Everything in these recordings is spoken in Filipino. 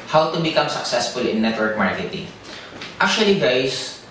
how to become successful in network marketing. Actually guys,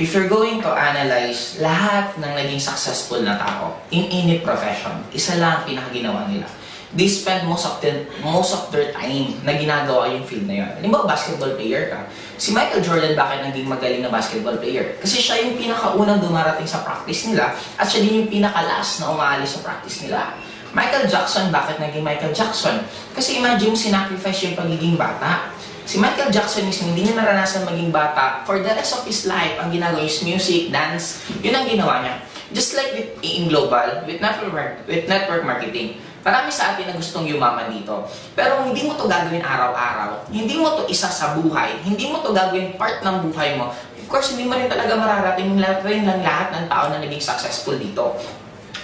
if you're going to analyze lahat ng naging successful na tao in any profession, isa lang ang pinakaginawa nila. They spend most of their time na ginagawa yung field na yun. Halimbawa, basketball player ka. Si Michael Jordan, bakit naging magaling na basketball player? Kasi siya yung pinakaunang dumarating sa practice nila at siya din yung pinakalas na umaalis sa practice nila. Michael Jackson, bakit naging Michael Jackson? Kasi imagine mo, sinacrifice yung pagiging bata. Si Michael Jackson mismo, hindi niya naranasan maging bata. For the rest of his life, ang ginagawa is music, dance, yun ang ginawa niya. Just like in global, with network marketing, marami sa atin na gustong yumaman dito. Pero hindi mo to gagawin araw-araw. Hindi mo to isa sa buhay. Hindi mo to gagawin part ng buhay mo. Of course, hindi mo rin talaga mararating rin ng lahat ng tao na naging successful dito.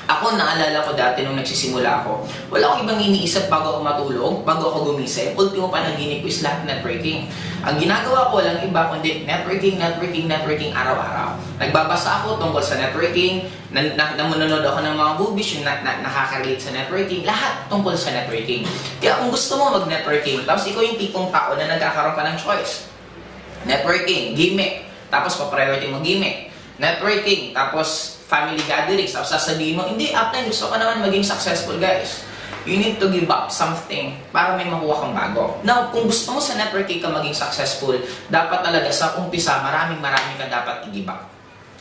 Ako, naalala ko dati nung nagsisimula ako, wala akong ibang iniisip bago ako matulog, bago ako gumising. Ultimo panaginip ko is lahat networking. Ang ginagawa ko walang iba kundi networking araw-araw. Nagbabasa ako tungkol sa networking, nanonood ako ng mga movies yung nakaka-relate sa networking, lahat tungkol sa networking. Kaya kung gusto mo mag-networking, tapos ikaw yung tipong tao na nagkakaroon ka ng choice. Networking, gimmick, tapos pa-priority mo gimmick. Networking, tapos family gatherings, tapos sasabihin mo, hindi, upline, gusto ka naman maging successful, guys. You need to give up something para may makuha kang bago. Now, kung gusto mo sa networking ka maging successful, dapat talaga sa umpisa, maraming ka dapat i-give up.